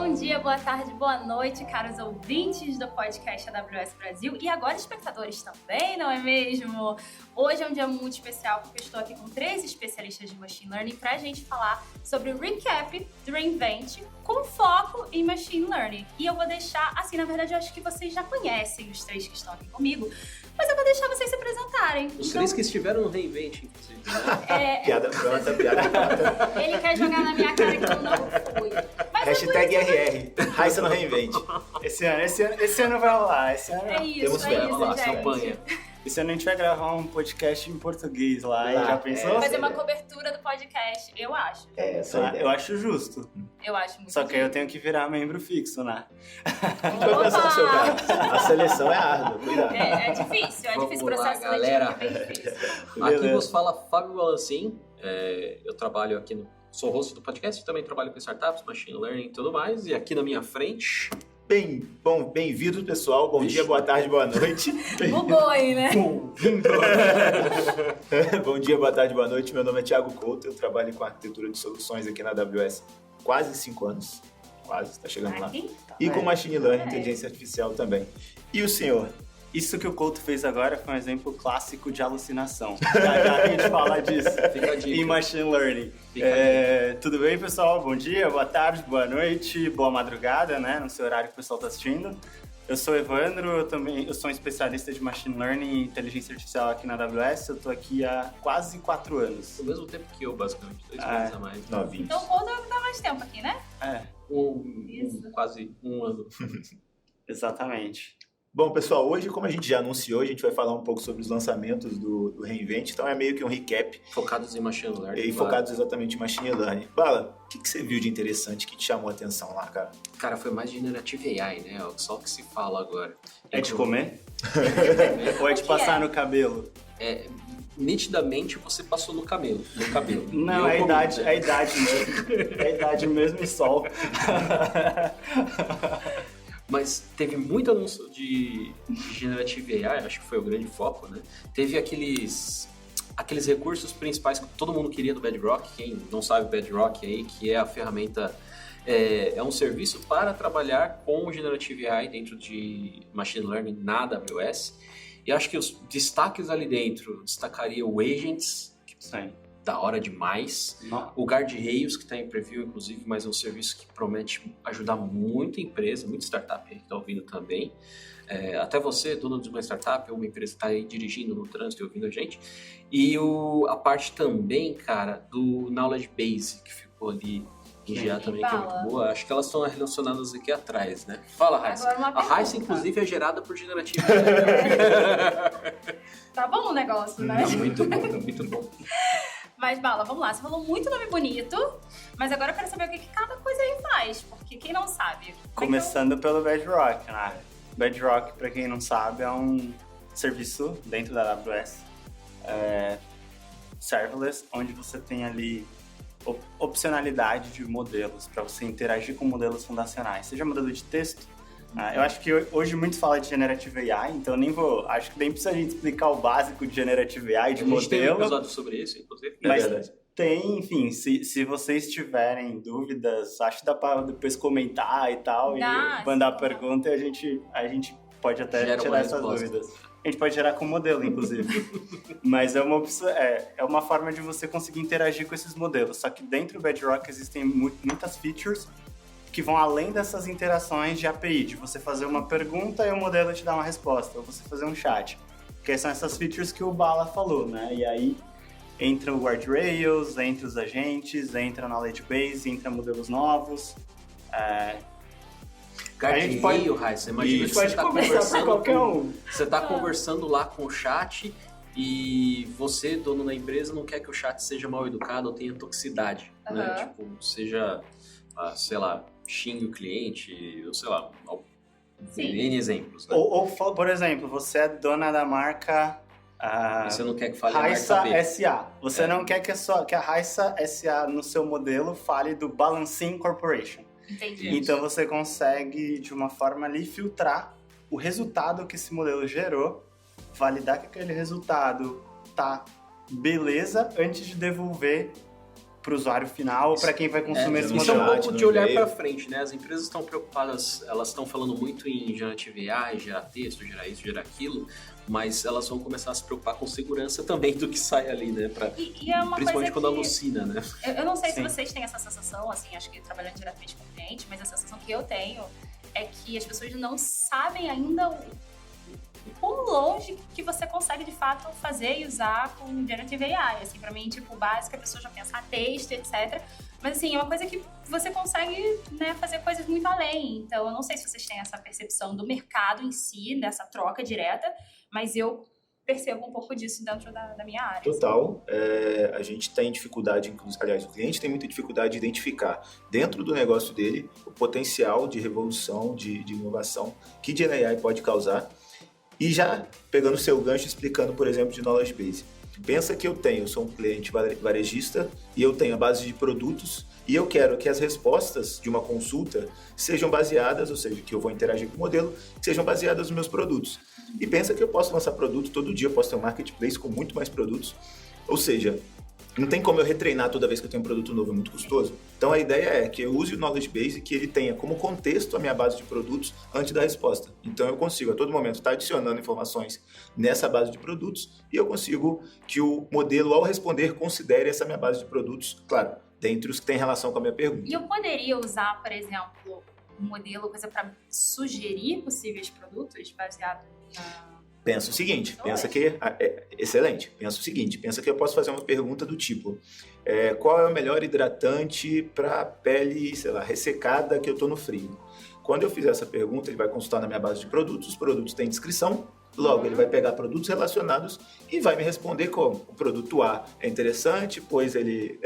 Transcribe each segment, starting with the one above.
Bom dia, boa tarde, boa noite, caros ouvintes do podcast AWS Brasil e agora espectadores também, não é mesmo? Hoje é um dia muito especial porque eu estou aqui com 3 especialistas de Machine Learning para a gente falar sobre o recap do reInvent com foco em Machine Learning. E eu vou deixar, assim, na verdade eu acho que vocês já conhecem os 3 que estão aqui comigo, mas eu vou deixar vocês se apresentarem. Os 3 que estiveram no reInvent, inclusive. Piada pronta, piada pronta. Ele quer jogar na minha cara que eu não fui. Mas Hashtag RR, Raíssa no reinvente. Esse ano vai rolar. Esse ano é isso, Temos é fé, isso, vamos lá, gente. campanha. Esse ano a gente vai gravar um podcast em português lá. Já pensou? Fazer uma cobertura do podcast, eu acho. Eu acho justo. Eu acho muito Só que aí eu tenho que virar membro fixo, né? Vai pensar no seu caso. A seleção é árdua, cuidado. É difícil, Vamos difícil. O lá, processo galera. seletivo é bem difícil. Aqui Beleza. vos fala Fábio Balancin. Eu trabalho aqui sou host do podcast, também trabalho com startups, machine learning e tudo mais. E aqui na minha frente... Bem-vindos, pessoal. Bom dia, boa tarde, boa noite. Bugou aí, né? Bom dia, boa tarde, boa noite. Meu nome é Thiago Couto. Eu trabalho com arquitetura de soluções aqui na AWS quase 5 anos. Quase, está chegando lá. Aqui? E com Machine Learning, É. inteligência artificial também. E o senhor? Isso que o Couto fez agora foi um exemplo clássico de alucinação. Já a gente fala disso. Fica a dica. Em Machine Learning. Fica a Tudo bem, pessoal? Bom dia, boa tarde, boa noite, boa madrugada, né? No seu horário que o pessoal está assistindo. Eu sou o Evandro, eu sou um especialista de Machine Learning e inteligência artificial aqui na AWS. Eu tô aqui há quase 4 anos. Ao mesmo tempo que eu, basicamente. 2 meses a mais. Novinho. Então o Couto tá mais tempo aqui, né? Isso. Quase um ano. Exatamente. Bom, pessoal, hoje, como a gente já anunciou, a gente vai falar um pouco sobre os lançamentos do reInvent. Então é meio que um recap Focados em machine learning. e focados exatamente em Machine Learning. Bala, o que você viu de interessante que te chamou a atenção lá, cara? Cara, foi mais Generative AI, né? Só o que se fala agora. É de comer? É, Ou é de O que passar é? no cabelo? nitidamente você passou no cabelo. Não, E eu comi, é né? a idade mesmo. É a idade mesmo e sol. Mas teve muito anúncio de Generative AI, acho que foi o grande foco, né? Teve aqueles recursos principais que todo mundo queria do Bedrock. Quem não sabe Bedrock aí, que é a ferramenta, é um serviço para trabalhar com Generative AI dentro de Machine Learning na AWS. E acho que os destaques ali dentro, destacaria o Agents, que Sim. da hora demais. O Guardrails, que está em preview, inclusive, mas é um serviço que promete ajudar muita empresa, muita startup aí que está ouvindo também. Até você, dono de uma startup ou uma empresa que está aí dirigindo no trânsito e ouvindo a gente. E a parte também, cara, do Knowledge Base, que ficou ali em GA também, que é Fala. muito boa. Acho que elas estão relacionadas aqui atrás, né? Fala, Raíssa. Agora uma A Raíssa, pergunta. inclusive, é gerada por Generative. Tá bom o negócio, né? Muito bom, muito bom. Mas, Bala, vamos lá. Você falou muito nome bonito, mas agora eu quero saber o que cada coisa aí faz, porque quem não sabe... Começando pelo Bedrock, né? Bedrock, para quem não sabe, é um serviço dentro da AWS serverless, onde você tem ali opcionalidade de modelos para você interagir com modelos fundacionais, seja modelo de texto. Eu acho que hoje muito fala de Generative AI, então acho que nem precisa a gente explicar o básico de Generative AI, de A gente tem um modelo. episódio sobre isso, inclusive. Mas verdade. tem, enfim, se vocês tiverem dúvidas, acho que dá pra depois comentar e tal, Dá, e mandar sim. pergunta e a gente pode até Gera uma tirar essas resposta. dúvidas. A gente pode gerar com modelo, inclusive. Mas é uma opção, é uma forma de você conseguir interagir com esses modelos. Só que dentro do Bedrock existem muitas features que vão além dessas interações de API, de você fazer uma pergunta e o modelo te dá uma resposta, ou você fazer um chat. Que são essas features que o Bala falou, né? E aí entra o Guardrails, entra os agentes, entra a Knowledge Base, entra modelos novos. Guardrail, pode- Raíssa, imagina A que gente pode conversar com qualquer um. Você está conversando lá com o chat e você, dono da empresa, não quer que o chat seja mal educado ou tenha toxicidade, né? Aham. Tipo, seja, sei lá, xingue o cliente, ou sei lá, Sim. N exemplos, né? Ou, por exemplo, você é dona da marca Você não quer que fale a Raíssa marca B. SA. Você não quer que a Raíssa SA no seu modelo fale do Balancin Corporation. Entendi. Isso. Então você consegue, de uma forma ali, filtrar o resultado que esse modelo gerou, validar que aquele resultado tá beleza antes de devolver pro usuário final ou para quem vai consumir esse Isso é um modelo. pouco de olhar para frente, né? As empresas estão preocupadas, elas estão falando muito em Generative AI, gerar texto, gerar isso, gerar aquilo, mas elas vão começar a se preocupar com segurança também do que sai ali, né? E é uma principalmente coisa quando alucina, né? Eu não sei Sim. se vocês têm essa sensação, assim, acho que trabalhando diretamente com o cliente, mas a sensação que eu tenho é que as pessoas não sabem ainda o quão longe que você consegue, de fato, fazer e usar com Generative AI. Assim, pra mim, tipo, o básico, a pessoa já pensa texto, etc. Mas, assim, é uma coisa que você consegue, né, fazer coisas muito além. Então, eu não sei se vocês têm essa percepção do mercado em si, dessa troca direta, mas eu percebo um pouco disso dentro da minha área. Total. A gente tem dificuldade, aliás, o cliente tem muita dificuldade de identificar dentro do negócio dele o potencial de revolução, de inovação que Gen AI pode causar. E já pegando o seu gancho, explicando, por exemplo, de Knowledge Base. Pensa que eu sou um cliente varejista e eu tenho a base de produtos e eu quero que as respostas de uma consulta sejam baseadas, ou seja, que eu vou interagir com o modelo, que sejam baseadas nos meus produtos. E pensa que eu posso lançar produto todo dia, eu posso ter um marketplace com muito mais produtos. Ou seja, não tem como eu retreinar toda vez que eu tenho um produto novo, é muito custoso. Então a ideia é que eu use o Knowledge Base e que ele tenha como contexto a minha base de produtos antes da resposta. Então eu consigo a todo momento estar adicionando informações nessa base de produtos e eu consigo que o modelo, ao responder, considere essa minha base de produtos, claro, dentre os que têm relação com a minha pergunta. E eu poderia usar, por exemplo, um modelo, coisa para sugerir possíveis produtos baseado na... Pensa o seguinte, excelente, pensa o seguinte, pensa que eu posso fazer uma pergunta do tipo, qual é o melhor hidratante para pele, sei lá, ressecada que eu tô no frio? Quando eu fizer essa pergunta, ele vai consultar na minha base de produtos, os produtos têm descrição, logo ele vai pegar produtos relacionados e vai me responder como o produto A é interessante, pois ele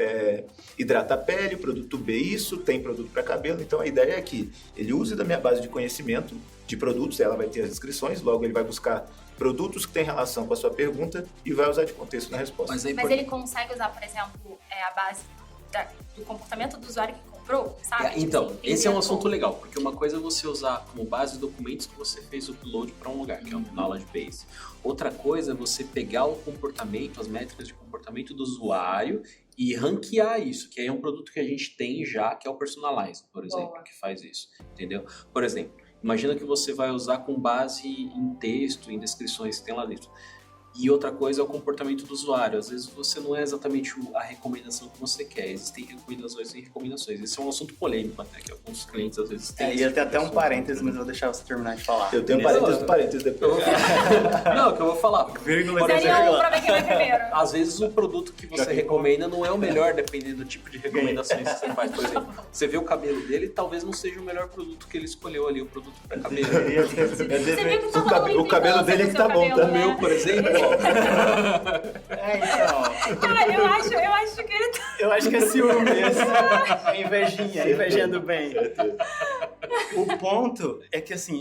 hidrata a pele, o produto B isso, tem produto para cabelo, então a ideia é que ele use da minha base de conhecimento de produtos, ela vai ter as descrições, logo ele vai buscar produtos que têm relação com a sua pergunta e vai usar de contexto na resposta. Mas ele consegue usar, por exemplo, a base do comportamento do usuário que comprou, sabe? Então, Tipo assim, esse é um assunto legal, porque uma coisa é você usar como base documentos que você fez o upload para um lugar, que é um Knowledge Base. Outra coisa é você pegar o comportamento, as métricas de comportamento do usuário e ranquear isso, que aí é um produto que a gente tem já, que é o Personalize, por exemplo, Boa. que faz isso, entendeu? Por exemplo, imagina que você vai usar com base em texto, em descrições que tem lá dentro. E outra coisa é o comportamento do usuário. Às vezes você não é exatamente a recomendação que você quer. Existem recomendações e recomendações. Esse é um assunto polêmico até, que alguns clientes às vezes têm. Ia ter até um parênteses, mas eu vou deixar você terminar de falar. Eu tenho parênteses depois. Não, que eu vou falar. Vírgula, Seria um pra ver quem vai primeiro. Às vezes o produto que você recomenda não é o melhor, dependendo do tipo de recomendações que você faz. Por exemplo, você vê o cabelo dele, talvez não seja o melhor produto que ele escolheu ali, o produto para cabelo. Você viu que tá rolando O cabelo implicância dele no que seu tá bom, cabelo, tá? O né? meu, por exemplo, Então. Cara, eu acho que ele tá... Eu acho que é ciúme, é invejinha do bem. O ponto é que, assim,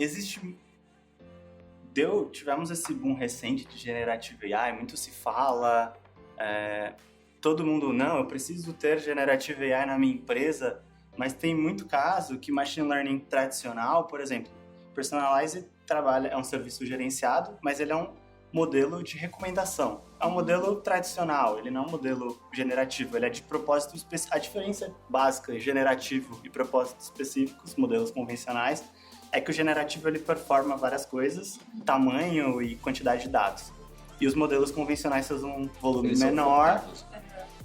tivemos esse boom recente de Generative AI, muito se fala, todo mundo, não, eu preciso ter Generative AI na minha empresa, mas tem muito caso que Machine Learning tradicional, por exemplo, Personalize é um serviço gerenciado, mas ele é um modelo de recomendação. É um modelo tradicional, ele não é um modelo generativo, ele é de propósito específico. A diferença básica, generativo e propósitos específicos, modelos convencionais, é que o generativo ele performa várias coisas, tamanho e quantidade de dados. E os modelos convencionais usam um volume menor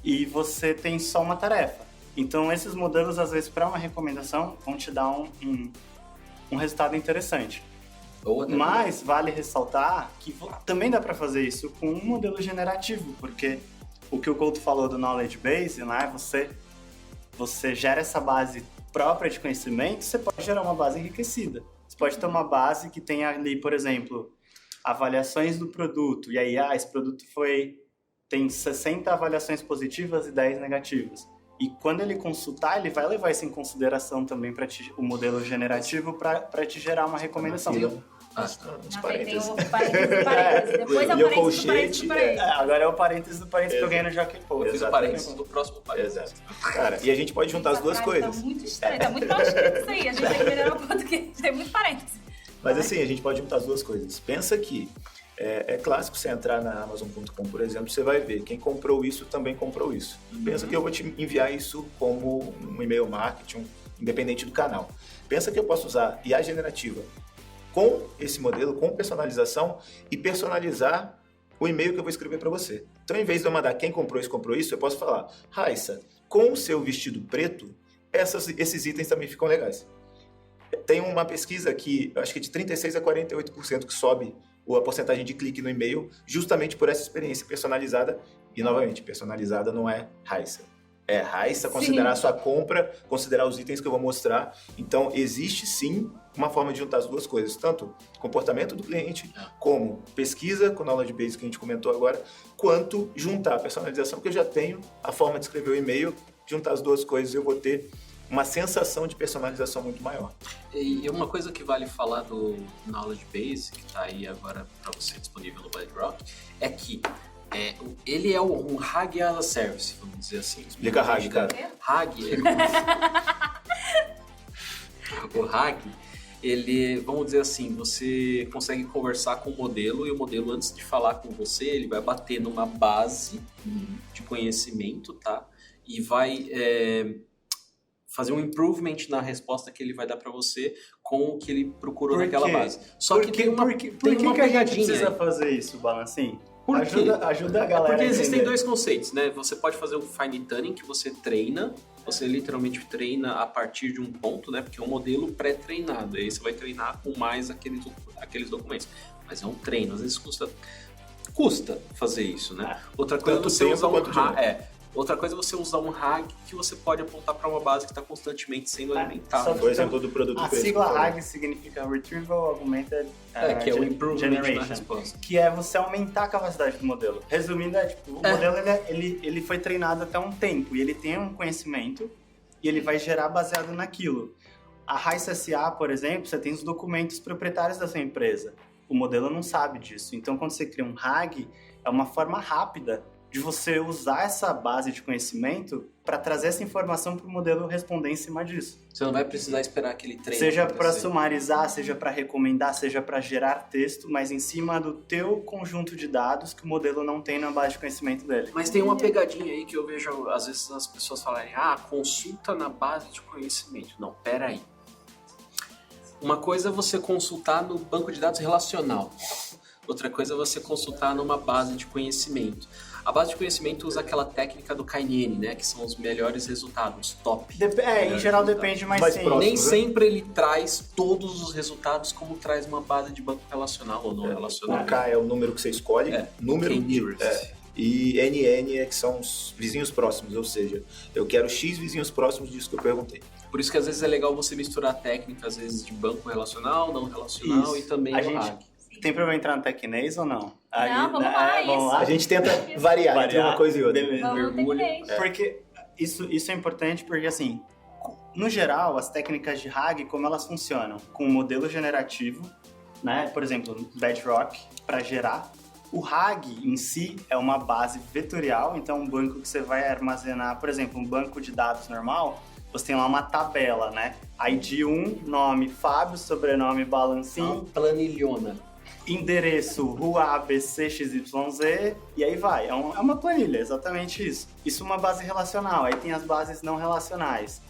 e você tem só uma tarefa. Então esses modelos, às vezes, para uma recomendação, vão te dar um resultado interessante. Mas vale ressaltar que também dá para fazer isso com um modelo generativo, porque o que o Couto falou do Knowledge Base, né, você gera essa base própria de conhecimento, você pode gerar uma base enriquecida. Você pode ter uma base que tenha ali, por exemplo, avaliações do produto, e aí esse produto tem 60 avaliações positivas e 10 negativas. E quando ele consultar, ele vai levar isso em consideração também para o modelo generativo para te gerar uma recomendação. Tem o parênteses. Depois é o parênteses do parênteses. Agora é o parênteses do parênteses que eu ganhei no Jockey Pô. Eu fiz o parênteses do próximo parênteses. Exato. Cara, e a gente pode juntar as duas coisas. Tá muito estranho, tá muito mal escrito isso aí. A gente tem que melhorar o português, tem muito parênteses. Mas assim, a gente pode juntar as duas coisas. Pensa que É clássico você entrar na Amazon.com, por exemplo, você vai ver quem comprou isso também comprou isso. Pensa que eu vou te enviar isso como um e-mail marketing, independente do canal. Pensa que eu posso usar IA generativa com esse modelo, com personalização, e personalizar o e-mail que eu vou escrever para você. Então, em vez de eu mandar quem comprou isso, eu posso falar: Raissa, com o seu vestido preto, esses itens também ficam legais. Tem uma pesquisa que, acho que de 36% a 48% que sobe a porcentagem de clique no e-mail, justamente por essa experiência personalizada. E, novamente, personalizada não é Raissa. É Raissa, considerar a sua compra, considerar os itens que eu vou mostrar. Então, existe sim uma forma de juntar as duas coisas, tanto comportamento do cliente, como pesquisa com knowledge base que a gente comentou agora, quanto juntar a personalização que eu já tenho, a forma de escrever o e-mail, juntar as duas coisas, eu vou ter uma sensação de personalização muito maior. E uma coisa que vale falar do knowledge base, que está aí agora para você disponível no Bedrock, é que ele é um RAG as a Service, vamos dizer assim. Explica RAG, cara. RAG o RAG, ele, vamos dizer assim, você consegue conversar com o modelo e o modelo, antes de falar com você, ele vai bater numa base de conhecimento, tá? E vai fazer um improvement na resposta que ele vai dar para você com o que ele procurou naquela base. Só que tem uma pegadinha. Que a gente precisa fazer isso, Balancim? Ajuda a galera. Porque existem dois conceitos, né? Você pode fazer o fine tuning, que você treina, você literalmente treina a partir de um ponto, né? Porque é um modelo pré-treinado, aí você vai treinar com mais aqueles documentos. Mas é um treino, às vezes custa fazer isso, né? Outra coisa é você usar Outra coisa é você usar um RAG que você pode apontar para uma base que está constantemente sendo alimentada. Por exemplo, do produto a sigla RAG significa Retrieval Augmented que é o improvement na resposta. Que é você aumentar a capacidade do modelo. Resumindo, o modelo ele foi treinado até um tempo e ele tem um conhecimento e ele vai gerar baseado naquilo. A Raissa SA, por exemplo, você tem os documentos proprietários da sua empresa. O modelo não sabe disso. Então, quando você cria um RAG, é uma forma rápida de você usar essa base de conhecimento para trazer essa informação para o modelo responder em cima disso. Você não vai precisar esperar aquele treino. Seja para sumarizar, seja para recomendar, seja para gerar texto, mas em cima do teu conjunto de dados que o modelo não tem na base de conhecimento dele. Mas tem uma pegadinha aí que eu vejo, às vezes, as pessoas falarem: consulta na base de conhecimento. Não, peraí. Uma coisa é você consultar no banco de dados relacional. Outra coisa é você consultar numa base de conhecimento. A base de conhecimento usa aquela técnica do KNN, né? Que são os melhores resultados, top. Em geral depende, mas sim. Nem sempre ele traz todos os resultados como traz uma base de banco relacional ou não relacional. O K é o número que você escolhe, número e NN que são os vizinhos próximos, ou seja, eu quero X vizinhos próximos disso que eu perguntei. Por isso que às vezes é legal você misturar técnicas, às vezes de banco relacional, não relacional e também o RAG. Tem problema entrar no Tecnês ou não? Vamos lá. A gente tenta variar entre uma coisa e outra. Porque isso é importante porque, assim, no geral, as técnicas de RAG, como elas funcionam? Com um modelo generativo, né? Por exemplo, Bedrock, para gerar. O RAG em si é uma base vetorial, então um banco que você vai armazenar, por exemplo, um banco de dados normal, você tem lá uma tabela, né? ID 1, nome Fábio, sobrenome Balancim. Planilhona. Endereço Rua ABC XYZ e aí vai. É uma planilha, exatamente isso. Isso é uma base relacional. Aí tem as bases não relacionais.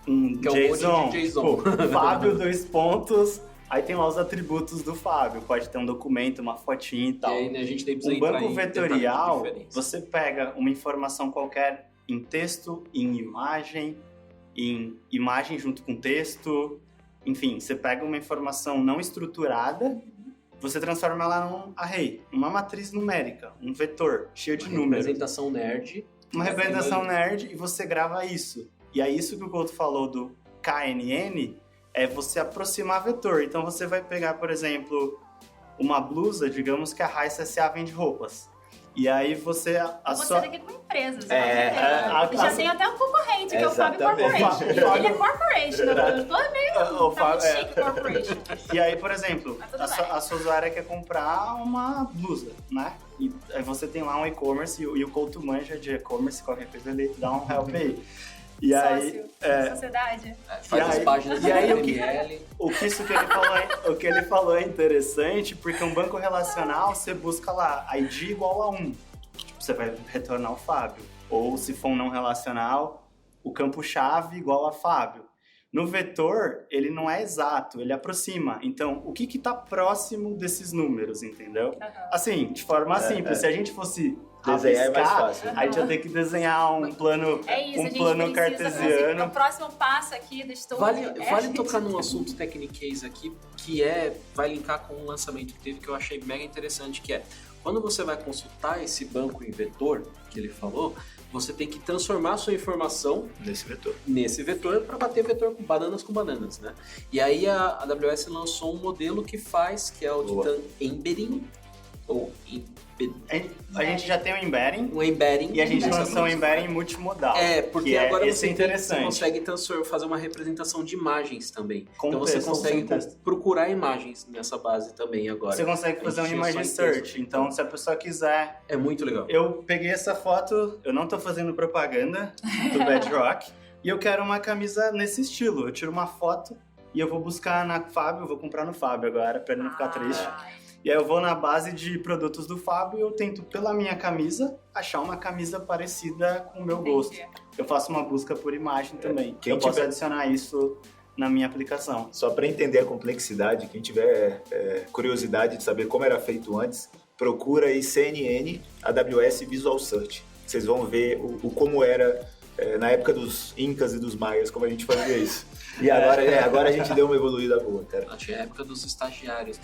Que é um monte de JSON. Fábio, 2 pontos. Aí tem lá os atributos do Fábio. Pode ter um documento, uma fotinha e tal. E aí, né, a gente tem um banco vetorial, você pega uma informação qualquer em texto, em imagem junto com texto. Enfim, você pega uma informação não estruturada, você transforma ela num array, uma matriz numérica, um vetor cheio de números. Uma representação nerd e você grava isso. E é isso que o Couto falou do KNN, é você aproximar vetor. Então você vai pegar, por exemplo, uma blusa, digamos que a Raissa SA vende roupas. E aí você... Você daqui com empresas. Já tem até um concorrente, que é o Fábio Corporation. Ele é Corporation, eu tô meio... Tá muito chique Corporation. E aí, por exemplo, a sua usuária quer comprar uma blusa, né? E aí você tem lá um e-commerce e o Couto manja de e-commerce, qualquer coisa ele dá um help aí. E aí, Sócio, sociedade. Faz as aí- páginas e aí do o que- HTML. o que ele falou é interessante, porque um banco relacional, você busca lá, ID igual a 1. Tipo, você vai retornar o Fábio. Ou se for um não relacional, o campo-chave igual a Fábio. No vetor, ele não é exato, ele aproxima. Então, o que está próximo desses números, entendeu? Aham. Assim, de forma simples, se a gente fosse Desenhar é mais rabiscar, fácil. a gente ia ter que desenhar um plano, É isso, a um gente plano precisa cartesiano. O próximo passo aqui do estudo Vale a gente- tocar num assunto techniquez aqui, vai linkar com um lançamento que teve que eu achei mega interessante, que é quando você vai consultar esse banco em vetor, que ele falou, você tem que transformar a sua informação Nesse vetor. para bater vetor com bananas, né? E aí a AWS lançou um modelo que faz, que é o Boa. Titan Embedding, ou A gente já tem o embedding um embedding. e a gente Embedding. lançou um embedding multimodal. Porque que agora esse você, é interessante. consegue fazer uma representação de imagens também. Com então você texto, consegue sem texto. procurar imagens nessa base também agora. Você consegue fazer um A gente image tinha só em search. texto. Então, se a pessoa quiser... É muito legal. Eu peguei essa foto, eu não tô fazendo propaganda do Bedrock, e eu quero uma camisa nesse estilo. Eu tiro uma foto e eu vou buscar na Fábio, eu vou comprar no Fábio agora, pra ele não ficar triste. Ai, E aí eu vou na base de produtos do Fábio e eu tento, pela minha camisa, achar uma camisa parecida com o meu gosto. entendi. Eu faço uma busca por imagem também. Quem Eu posso tiver- adicionar isso na minha aplicação. Só para entender a complexidade, quem tiver curiosidade de saber como era feito antes, procura aí CNN AWS Visual Search. Vocês vão ver o como era na época dos Incas e dos Maias, como a gente fazia isso. E agora a gente deu uma evoluída boa, cara. Tinha a época dos estagiários.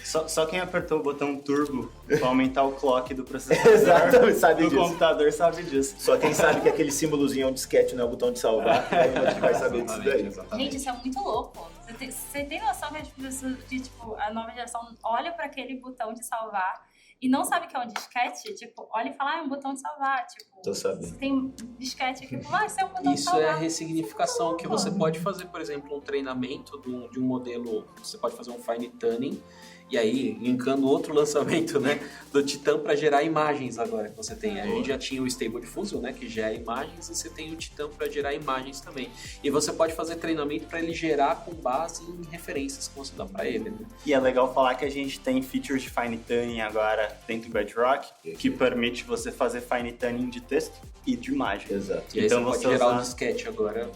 Só quem apertou o botão turbo para aumentar o clock do processador Exatamente, sabe do disso. computador sabe disso. Só quem sabe que aquele símbolozinho é um disquete, não é o botão de salvar, aí a gente vai saber disso daí. Gente, isso é muito louco. Você tem noção que as pessoas, tipo, a nova geração olha para aquele botão de salvar e não sabe que é um disquete? Tipo, olha e fala, é um botão de salvar. Tipo, Tô sabendo. você tem um disquete aqui, isso é um botão de Isso salvar. é a ressignificação que você pode fazer, por exemplo, um treinamento de um modelo, você pode fazer um fine tuning, e aí, linkando outro lançamento, né, do Titan para gerar imagens agora que você tem. A gente já tinha o Stable Diffusion, né, que gera imagens, e você tem o Titan para gerar imagens também. E você pode fazer treinamento para ele gerar com base em referências que você dá para ele, né? E é legal falar que a gente tem features de fine tuning agora dentro do Bedrock que permite você fazer fine tuning de texto e de imagem. Exato. E aí Então você pode você gerar usar- o disquete agora.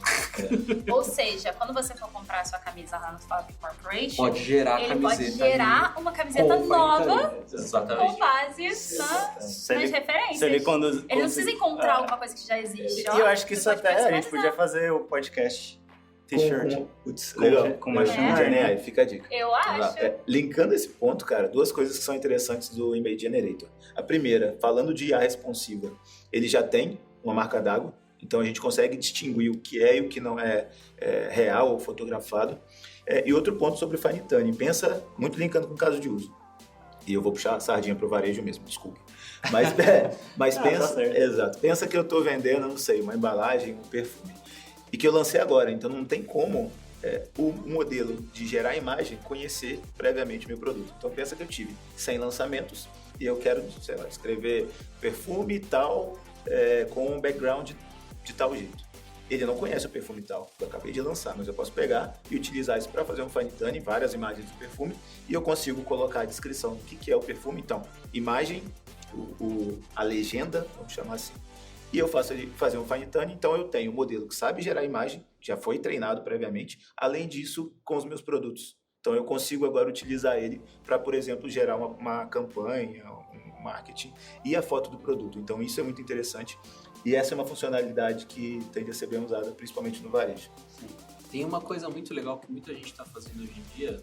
Ou seja, quando você for comprar a sua camisa lá no Fábio Corporation, Pode gerar a ele camiseta. pode gerar uma camiseta com nova fine tuning. com Exatamente. base Se nas ele- referências. Se ele Ele não precisa encontrar alguma coisa que já existe. E ó. eu acho que isso Você pode até a gente personalizar. podia fazer o podcast t-shirt. Putz, Com- legal. com Legal. machine Gen learning. AI, fica a dica. Eu acho. Linkando esse ponto, cara, duas coisas que são interessantes do Embed Generator. A primeira, falando de IA responsiva, ele já tem uma marca d'água, então a gente consegue distinguir o que é e o que não é, real ou fotografado. E outro ponto sobre o Fine Tuning, pensa muito linkando com o caso de uso. E eu vou puxar a sardinha pro varejo mesmo, desculpe. Mas Tá pensa, certo. exato, pensa que eu estou vendendo, não sei, uma embalagem, um perfume. E que eu lancei agora, então não tem como o modelo de gerar imagem conhecer previamente o meu produto. Então pensa que eu tive 100 lançamentos e eu quero, sei lá, escrever perfume tal com um background de tal jeito. Ele não conhece o perfume tal que eu acabei de lançar, mas eu posso pegar e utilizar isso para fazer um fine tuning, várias imagens do perfume, e eu consigo colocar a descrição do que é o perfume. Então, imagem, a legenda, vamos chamar assim, e eu faço ele fazer um fine tuning. Então eu tenho um modelo que sabe gerar imagem, já foi treinado previamente, além disso com os meus produtos. Então eu consigo agora utilizar ele para, por exemplo, gerar uma campanha, um marketing e a foto do produto. Então isso é muito interessante e essa é uma funcionalidade que tende a ser bem usada, principalmente no varejo. Tem uma coisa muito legal que muita gente está fazendo hoje em dia,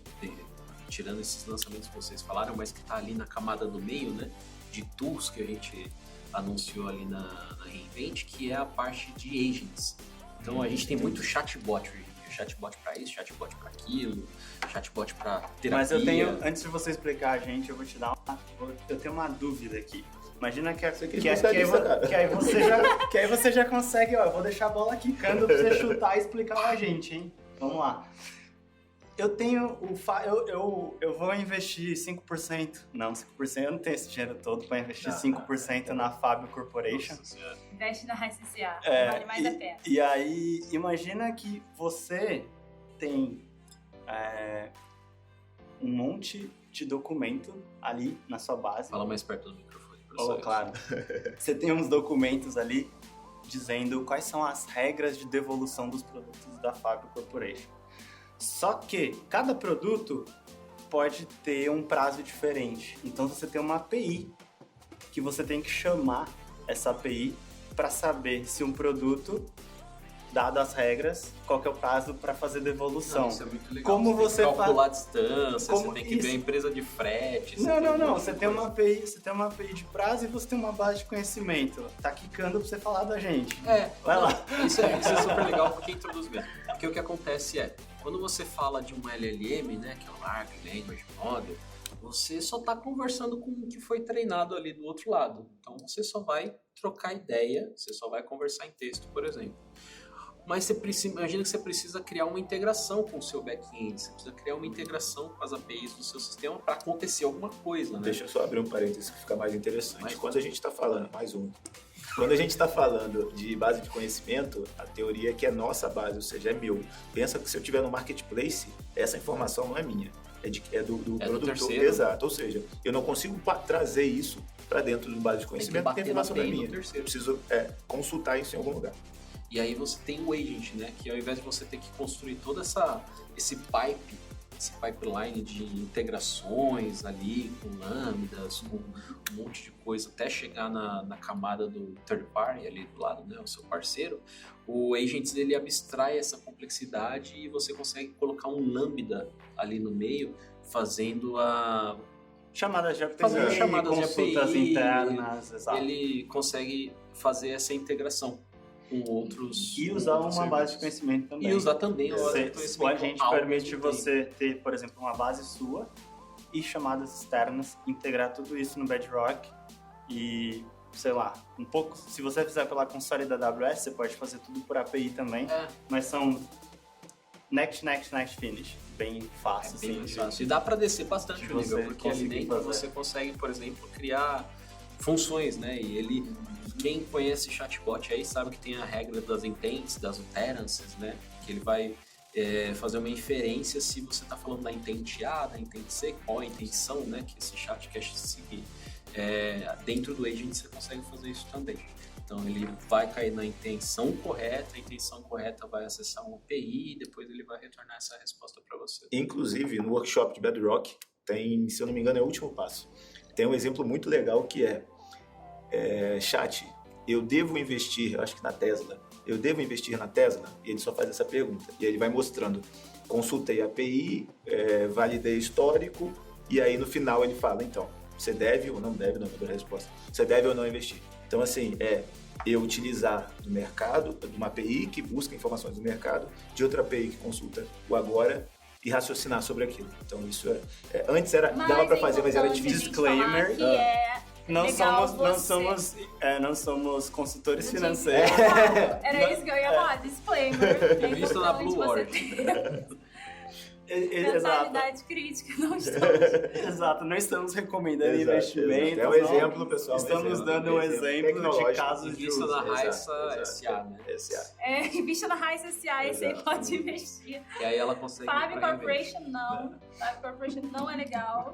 tirando esses lançamentos que vocês falaram, mas que está ali na camada do meio, né, de tools que a gente anunciou ali na Reinvent, que é a parte de agents. Então a gente tem muito chatbot hoje em dia. Chatbot para isso, chatbot para aquilo, chatbot para terapia. Mas eu tenho, antes de você explicar a gente, eu vou te dar eu tenho uma dúvida aqui. Imagina que aí você já consegue, ó, eu vou deixar a bola quicando pra você chutar e explicar pra gente, hein? Vamos lá. Eu tenho eu vou investir 5%. Não, 5%, eu não tenho esse dinheiro todo para investir 5% na Fábio Corporation. Investe na RCCA, vale mais a pena. E aí, imagina que você tem um monte de documento ali na sua base. Fala mais perto do microfone, professor. Claro. Você tem uns documentos ali dizendo quais são as regras de devolução dos produtos da Fábio Corporation. Só que cada produto pode ter um prazo diferente. Então você tem uma API que você tem que chamar essa API para saber se um produto, dado as regras, qual que é o prazo para fazer devolução. Isso é muito legal. Como você tem que calcular a distância, Como você tem que ver a empresa de frete. Não. Você tem uma API de prazo e você tem uma base de conhecimento. Tá quicando pra você falar da gente. Vai lá. Isso é super legal porque introduz mesmo. Porque o que acontece quando você fala de um LLM, né, que é o Large Language Model, você só está conversando com o que foi treinado ali do outro lado. Então você só vai trocar ideia, você só vai conversar em texto, por exemplo. Mas imagina que você precisa criar uma integração com o seu back-end, você precisa criar uma integração com as APIs do seu sistema para acontecer alguma coisa, né? Deixa eu só abrir um parênteses que fica mais interessante. Quando a gente está falando, quando a gente está falando de base de conhecimento, a teoria é que é nossa base, ou seja, é meu. Pensa que se eu estiver no marketplace, essa informação não é minha, é do produtor. Terceiro. Exato, ou seja, eu não consigo trazer isso para dentro do base de conhecimento porque a informação não é minha. Eu preciso consultar isso em algum lugar. E aí você tem o agent, né? Que ao invés de você ter que construir todo esse pipeline de integrações ali, com lambdas, com um monte de coisa, até chegar na camada do third party ali do lado, né? O seu parceiro, o agent ele abstrai essa complexidade e você consegue colocar um lambda ali no meio, fazendo chamadas de API, consultas internas, exato. Ele consegue fazer essa integração com outros... E usar uma base de conhecimento também. E usar também o agente permite você ter, por exemplo, uma base sua e chamadas externas, integrar tudo isso no Bedrock e, sei lá, um pouco... Se você fizer pela console da AWS, você pode fazer tudo por API também, mas são next, finish. Bem fácil. Bem fácil. E dá para descer bastante o nível, porque ali dentro você consegue, por exemplo, criar funções, né? E quem conhece chatbot aí sabe que tem a regra das intents, das uterances, né? Que ele vai fazer uma inferência se você está falando da intent A, da intent C, qual a intenção, né? Que esse chat quer seguir. Dentro do agent você consegue fazer isso também. Então ele vai cair na intenção correta, a intenção correta vai acessar uma API e depois ele vai retornar essa resposta para você. Inclusive, no workshop de Bedrock, tem, se eu não me engano, é o último passo. Tem um exemplo muito legal que chat, eu devo investir, acho que na Tesla, E ele só faz essa pergunta. E aí ele vai mostrando, consultei a API, validei histórico, e aí no final ele fala, então, você deve ou não deve, não deu a resposta, você deve ou não investir. Então, assim, eu utilizar do mercado, de uma API que busca informações do mercado, de outra API que consulta o agora, e raciocinar sobre aquilo. Então, isso antes dava para fazer, mas era difícil. Disclaimer. Não somos consultores financeiros. Era isso que eu ia falar, disclaimer. Visto na Blue Word. Mentalidade crítica, não estamos. Exato, não estamos recomendando investimentos. É um exemplo, pessoal. Estamos dando um exemplo de casos de uso. Invista na Raissa SA, né? Invista na Raissa SA e você pode investir. E aí ela consegue... Fábio Corporation não. Fábio Corporation não é legal.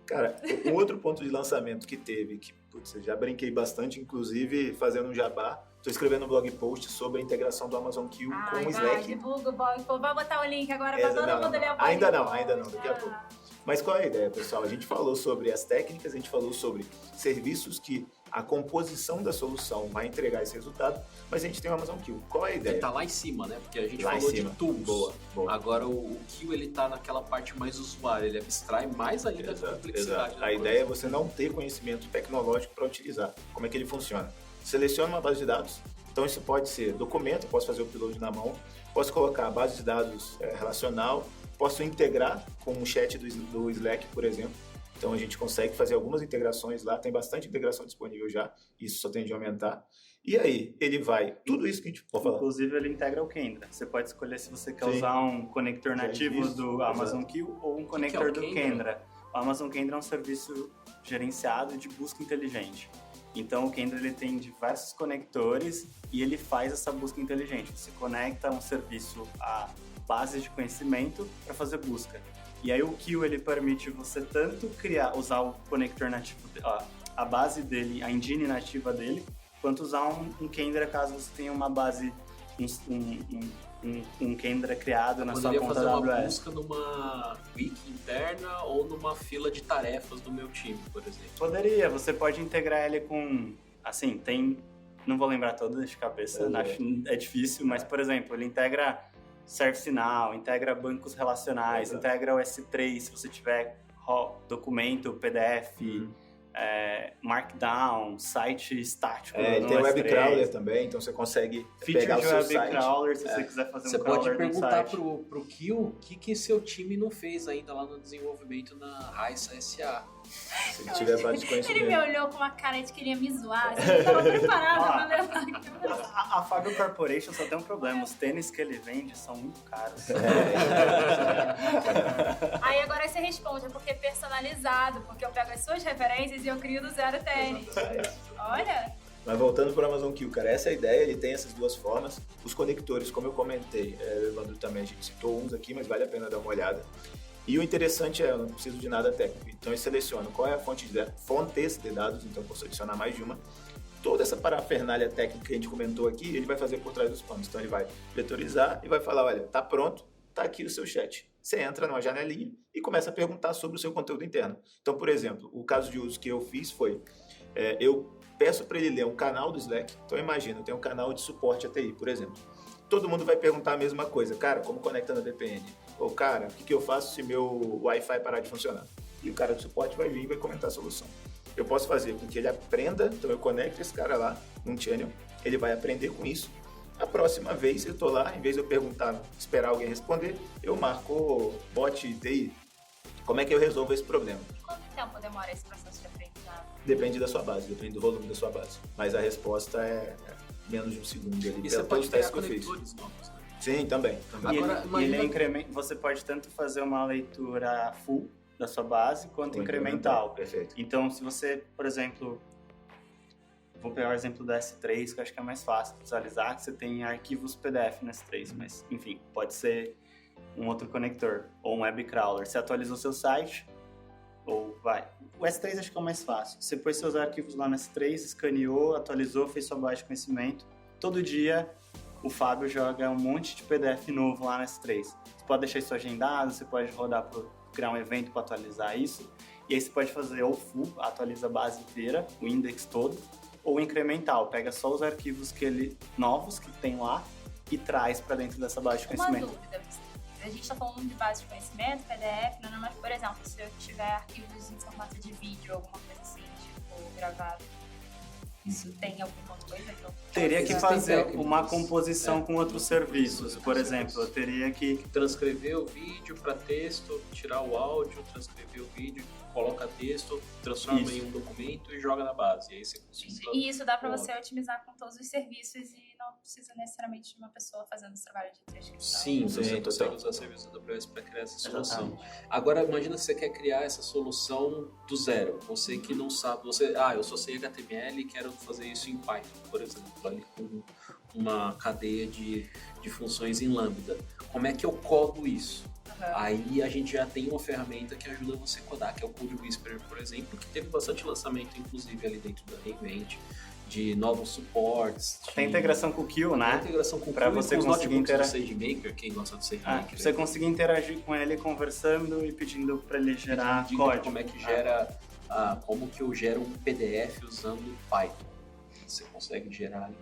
Cara, um outro ponto de lançamento que teve, que eu já brinquei bastante, inclusive fazendo um jabá, estou escrevendo um blog post sobre a integração do Amazon Q com o Slack. Divulga o blog, vai botar o link agora para todo mundo ler o blog. Ainda não, daqui a pouco. Mas qual é a ideia, pessoal? A gente falou sobre as técnicas, a gente falou sobre serviços que a composição da solução vai entregar esse resultado, mas a gente tem o Amazon Q. Qual é a ideia? Ele tá lá em cima, né? Porque a gente lá falou de tools. Boa. Agora o Q, ele tá naquela parte mais usuária, ele abstrai mais ainda a complexidade. A ideia é você não ter conhecimento tecnológico para utilizar. Como é que ele funciona? Seleciona uma base de dados, então isso pode ser documento, posso fazer o upload na mão, posso colocar a base de dados relacional, posso integrar com um chat do Slack, por exemplo. Então a gente consegue fazer algumas integrações lá, tem bastante integração disponível já, isso só tende a aumentar. E aí, ele vai, tudo isso que a gente pode falar. Inclusive, ele integra o Kendra. Você pode escolher se você quer Sim. usar um conector nativo isso, do exato. Amazon Q ou um que conector é o do Kendra? Kendra. O Amazon Kendra é um serviço gerenciado de busca inteligente. Então, o Kendra ele tem diversos conectores e ele faz essa busca inteligente. Você conecta um serviço à base de conhecimento para fazer busca. E aí, o Q ele permite você tanto usar o conector nativo, a base dele, a engine nativa dele, quanto usar um Kendra caso você tenha uma base, um Kendra criado na sua Poderia conta fazer uma AWS. busca numa wiki interna ou numa fila de tarefas do meu time, por exemplo. Poderia, você pode integrar ele com, assim, não vou lembrar todas de cabeça, é difícil, mas, por exemplo, ele integra ServiceNow, integra bancos relacionais, integra o S3, se você tiver documento, PDF, Markdown, site estático. Ele tem no web S3. crawler também, então você consegue Feature pegar o de seu web site. crawler, se você quiser fazer Você um pode crawler no perguntar site. pro Kill o que seu time não fez ainda lá no desenvolvimento na Raissa SA. Se ele tiver base de Ele me conhecimento. olhou com uma cara de queria me zoar, assim, eu tava preparada pra levar aquilo. A Fabio Corporation só tem um problema, os tênis que ele vende são muito caros. Aí agora você responde, é porque é personalizado, porque eu pego as suas referências e eu crio do zero tênis. Olha, Mas voltando para o Amazon Q, cara, essa é a ideia, ele tem essas duas formas. Os conectores, como eu comentei, o Evandro também, a gente citou uns aqui, mas vale a pena dar uma olhada. E o interessante eu não preciso de nada técnico. Então eu seleciono qual é a fontes de dados, então eu posso adicionar mais de uma. Toda essa parafernália técnica que a gente comentou aqui, ele vai fazer por trás dos panos. Então ele vai vetorizar e vai falar, olha, tá pronto, tá aqui o seu chat. Você entra numa janelinha e começa a perguntar sobre o seu conteúdo interno. Então, por exemplo, o caso de uso que eu fiz foi, eu peço para ele ler um canal do Slack. Então imagina, eu tenho um canal de suporte ATI, por exemplo. Todo mundo vai perguntar a mesma coisa. Cara, como conecta na VPN? Ou, cara, o que eu faço se meu Wi-Fi parar de funcionar? E o cara do suporte vai vir e vai comentar a solução. Eu posso fazer com que ele aprenda, então eu conecto esse cara lá num channel, ele vai aprender com isso. A próxima vez eu tô lá, em vez de eu perguntar, esperar alguém responder, eu marco bot TI. Como é que eu resolvo esse problema? quanto tempo demora esse processo de aprendizado? Depende da sua base, depende do volume da sua base. Mas a resposta é menos de um segundo ali. E você pelo pode teste criar que eu fiz. conectores novos, né? Sim, também. E Agora, ele imagina- você pode tanto fazer uma leitura full da sua base quanto incremental. Perfeito. Então, se você, por exemplo, vou pegar o exemplo do S3, que eu acho que é mais fácil de visualizar, que você tem arquivos PDF no S3, mas, enfim, pode ser um outro conector ou um web crawler. Você atualizou o seu site, ou vai. O S3 acho que é o mais fácil. Você pôs seus arquivos lá no S3, escaneou, atualizou, fez sua base de conhecimento. Todo dia o Fábio joga um monte de PDF novo lá no S3. Você pode deixar isso agendado, você pode rodar criar um evento para atualizar isso. E aí você pode fazer ou full, atualiza a base inteira, o index todo, ou incremental, pega só os arquivos novos que tem lá e traz para dentro dessa base de Uma conhecimento. dúvida, a gente está falando de base de conhecimento, PDF, não, mas, por exemplo, se eu tiver arquivos em formato de vídeo, alguma coisa assim, tipo, gravado, isso tem alguma coisa que eu Teria que Existem fazer técnicas. uma composição com outros serviços. Por exemplo, eu teria que Transcrever o vídeo para texto, tirar o áudio, transcrever o vídeo, coloca texto, transforma Isso. em um documento e joga na base. E aí você consulta. E isso dá para Ó. você otimizar com todos os serviços e não precisa necessariamente de uma pessoa fazendo esse trabalho de transcrição. Sim, Sim, você consegue total. usar serviços da AWS para criar essa solução. Exatamente. Agora, imagina que você quer criar essa solução do zero. Você que não sabe, eu só sei HTML e quero fazer isso em Python, por exemplo, ali com uma cadeia de funções em Lambda. Como é que eu codo isso? Aham. Aí a gente já tem uma ferramenta que ajuda você a codar, que é o Code Whisperer, por exemplo, que teve bastante lançamento, inclusive, ali dentro da Reinvent, de novos suportes. tem integração com o Q, Tem né? integração com Pra Cube, você com os conseguir notebooks do SageMaker, quem gosta do SageMaker. Pra você conseguir interagir com ele conversando e pedindo para ele gerar Diga código. como é que gera, como que eu gero um PDF usando Python. Você consegue gerar ali.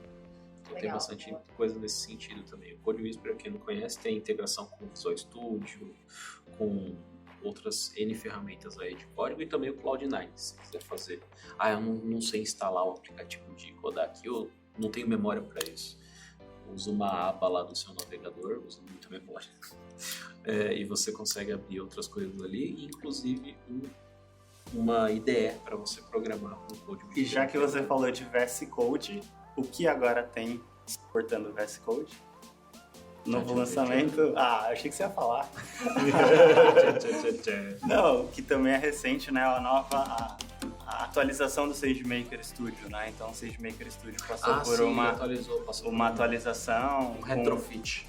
Então tem Legal. bastante coisa nesse sentido também. O Code Whisperer, quem não conhece, tem integração com o Visual Studio, com outras N ferramentas aí de código e também o Cloud9, se quiser fazer. Eu não sei instalar o aplicativo de codar aqui, eu não tenho memória para isso. Usa uma aba lá do seu navegador, usa muita memória. E você consegue abrir outras coisas ali, inclusive uma IDE para você programar com o Code Whisperer. E já que você falou de VS Code, o que agora tem suportando o VS Code. Novo lançamento. Achei que você ia falar. Não, que também é recente, né? A atualização do SageMaker Studio, né? Então o SageMaker Studio passou por uma atualização. Um retrofit.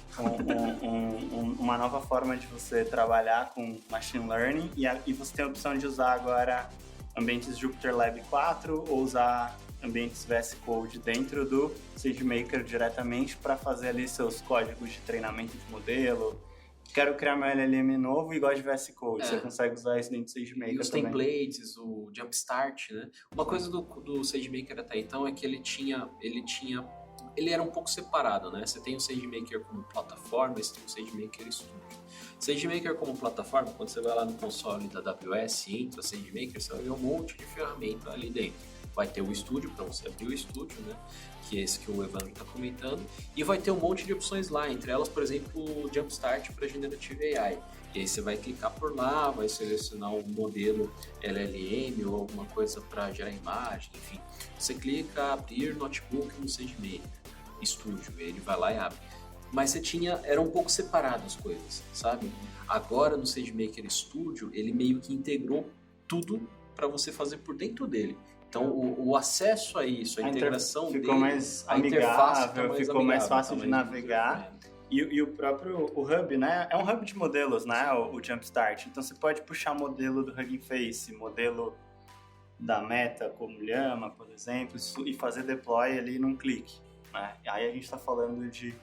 Uma nova forma de você trabalhar com Machine Learning e você tem a opção de usar agora ambientes JupyterLab 4 ou usar ambientes VS Code dentro do SageMaker diretamente para fazer ali seus códigos de treinamento de modelo. Quero criar meu LLM novo igual de VS Code. Você consegue usar isso dentro do SageMaker e os também. templates, o Jumpstart, né? Uma coisa do SageMaker até então é que ele era um pouco separado, né? Você tem o SageMaker como plataforma e você tem o SageMaker Studio. SageMaker como plataforma, quando você vai lá no console da AWS e entra o SageMaker, você vai ver um monte de ferramenta ali dentro. Vai ter o estúdio, para você abrir o estúdio, né? Que é esse que o Evandro está comentando. E vai ter um monte de opções lá, entre elas, por exemplo, o Jumpstart para Generative AI. E aí você vai clicar por lá, vai selecionar um modelo LLM ou alguma coisa para gerar imagem, enfim. Você clica abrir notebook no SageMaker Studio, ele vai lá e abre. Mas era um pouco separado as coisas, sabe? Agora no SageMaker Studio, ele meio que integrou tudo para você fazer por dentro dele. Então, o acesso a isso, a integração ficou dele, mais a interface ficou mais fácil de navegar. E o próprio hub, né? É um hub de modelos, né? O Jumpstart. Então, você pode puxar modelo do Hugging Face, modelo da Meta, como Llama, por exemplo, e fazer deploy ali num clique. Né? Aí a gente está falando de...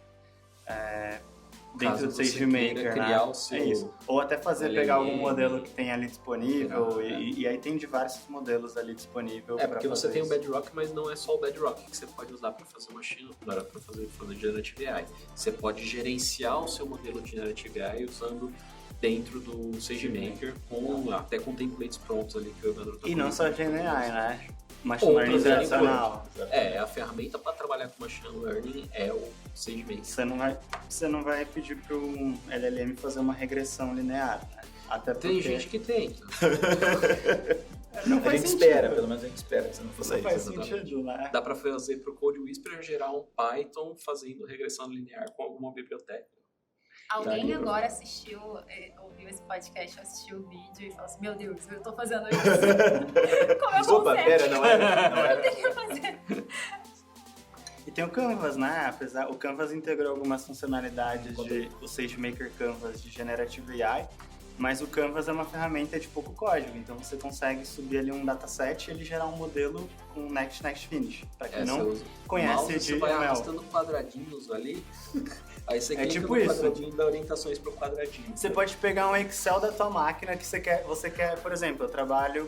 dentro do SageMaker, criar né? o seu Ou até pegar algum modelo que tem ali disponível, criar, e aí tem diversos modelos ali disponível. Porque você tem o Bedrock, mas não é só o Bedrock que você pode usar para fazer para fazer Generative AI. Você pode gerenciar o seu modelo de Generative AI usando dentro do SageMaker, até com templates prontos ali que o Evandro tá E não só GenAI, né? Machine Outras Learning tradicional. A ferramenta para trabalhar com Machine Learning é o SageMaker. Você não vai pedir para um LLM fazer uma regressão linear, né? Até porque... Tem gente que tenta. A gente espera, pelo menos a gente espera que você não faça isso. Faz sentido, né? Dá para fazer para o Code Whisperer gerar um Python fazendo regressão linear com alguma biblioteca. Alguém agora ouviu esse podcast, assistiu o vídeo e falou assim, meu Deus, eu tô fazendo isso. Como eu Opa, pera, não era. Eu tenho que fazer. E tem o Canvas, né? O Canvas integrou algumas funcionalidades o SageMaker Canvas de Generative AI, mas o Canvas é uma ferramenta de pouco código, então você consegue subir ali um dataset e ele gerar um modelo com Next Finish. Para quem não conhece você vai arrastando quadradinhos ali, aí você clica tipo no quadradinho e dá orientações para o quadradinho. Você pode pegar um Excel da tua máquina que você quer, por exemplo, eu trabalho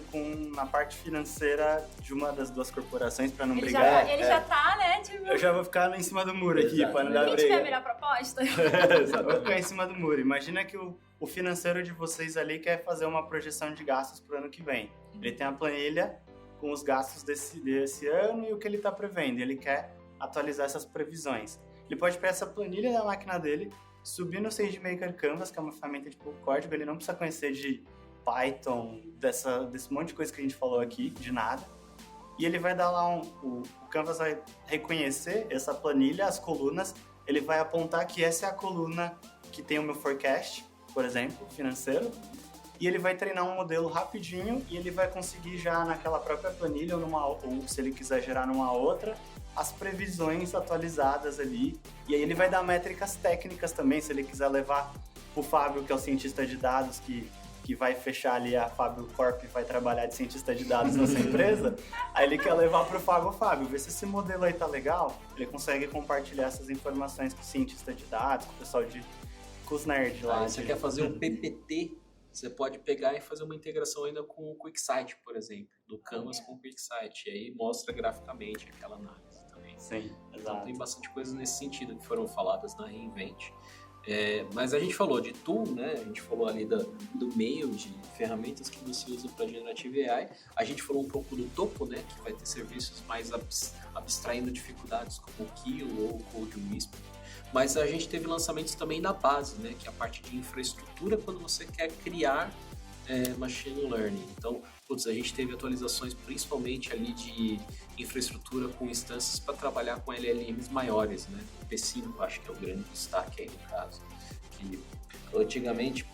na parte financeira de uma das duas corporações para não brigar. Ele já tá, né? Tipo... Eu já vou ficar em cima do muro aqui para não dar briga. Quem tiver a melhor proposta? Eu vou ficar em cima do muro. Imagina que o financeiro de vocês ali quer fazer uma projeção de gastos pro ano que vem. Ele tem a planilha com os gastos desse ano e o que ele está prevendo. Ele quer atualizar essas previsões. Ele pode pegar essa planilha da máquina dele, subir no SageMaker Canvas, que é uma ferramenta de pouco código. Ele não precisa conhecer de Python, desse monte de coisa que a gente falou aqui, de nada. E ele vai dar lá o Canvas vai reconhecer essa planilha, as colunas. Ele vai apontar que essa é a coluna que tem o meu forecast, por exemplo, financeiro, e ele vai treinar um modelo rapidinho e ele vai conseguir já naquela própria planilha ou se ele quiser gerar numa outra, as previsões atualizadas ali. E aí ele vai dar métricas técnicas também, se ele quiser levar o Fábio, que é o cientista de dados, que vai fechar ali a Fábio Corp e vai trabalhar de cientista de dados nessa empresa, aí ele quer levar para o Fábio, vê se esse modelo aí tá legal, ele consegue compartilhar essas informações com o cientista de dados, com o pessoal com os nerds lá. Você quer fazer um PPT, você pode pegar e fazer uma integração ainda com o QuickSight, por exemplo, do Canvas com o QuickSight, e aí mostra graficamente aquela análise também. Sim, exato. Então tem bastante coisas nesse sentido que foram faladas na reInvent. Mas a gente falou de tool, né? A gente falou ali do meio de ferramentas que você usa para Generative AI. A gente falou um pouco do topo, né? Que vai ter serviços mais abstraindo dificuldades como o Kilo ou o Code Whisper. Mas a gente teve lançamentos também na base, né? Que é a parte de infraestrutura quando você quer criar Machine Learning. Então, a gente teve atualizações principalmente ali de infraestrutura com instâncias para trabalhar com LLMs maiores, né? O P5 acho que é o grande destaque aí no caso. Que antigamente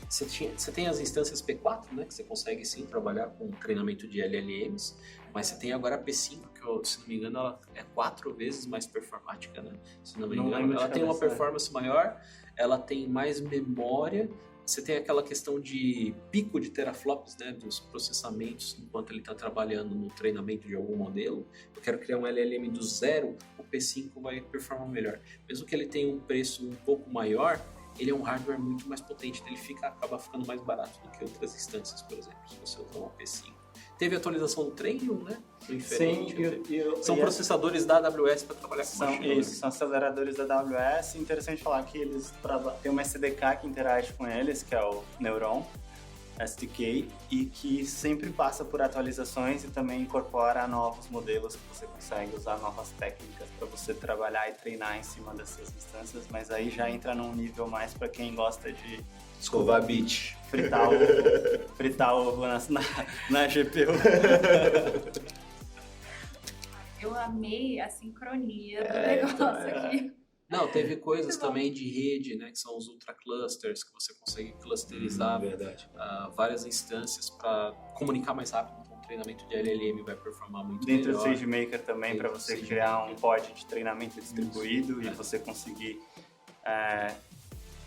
você tem as instâncias P4, né? Que você consegue sim trabalhar com treinamento de LLMs, mas você tem agora a P5, que se não me engano ela é 4 vezes mais performática, né? Se não me engano, ela tem uma performance maior, ela tem mais memória. Você tem aquela questão de pico de teraflops, né, dos processamentos enquanto ele está trabalhando no treinamento de algum modelo. Eu quero criar um LLM do zero, o P5 vai performar melhor. Mesmo que ele tenha um preço um pouco maior, ele é um hardware muito mais potente, então ele acaba ficando mais barato do que outras instâncias, por exemplo, se você usar uma P5. Teve atualização do Trainium, né? Sim, são processadores da AWS para trabalhar com machine learning. São aceleradores da AWS. Interessante falar que eles têm uma SDK que interage com eles, que é o Neuron SDK, e que sempre passa por atualizações e também incorpora novos modelos que você consegue usar novas técnicas para você trabalhar e treinar em cima dessas instâncias, mas aí já entra num nível mais para quem gosta de escovar bit, fritar ovo na GPU. Eu amei a sincronia do negócio aqui. Não, teve coisas também de rede, né, que são os ultra clusters, que você consegue clusterizar várias instâncias para comunicar mais rápido. Então, o treinamento de LLM vai performar muito melhor. Dentro do SageMaker também, para você criar um pod de treinamento distribuído e você conseguir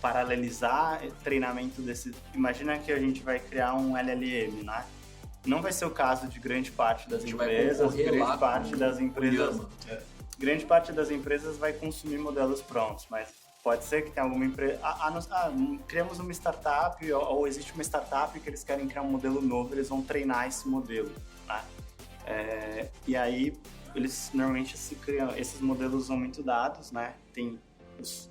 paralelizar treinamento desse... Imagina que a gente vai criar um LLM, né? Não vai ser o caso de grande parte das empresas, grande parte das empresas vai consumir modelos prontos, mas pode ser que tenha alguma empresa... criamos uma startup ou existe uma startup que eles querem criar um modelo novo, eles vão treinar esse modelo, né? E aí, eles normalmente esses modelos usam muito dados, né? Tem os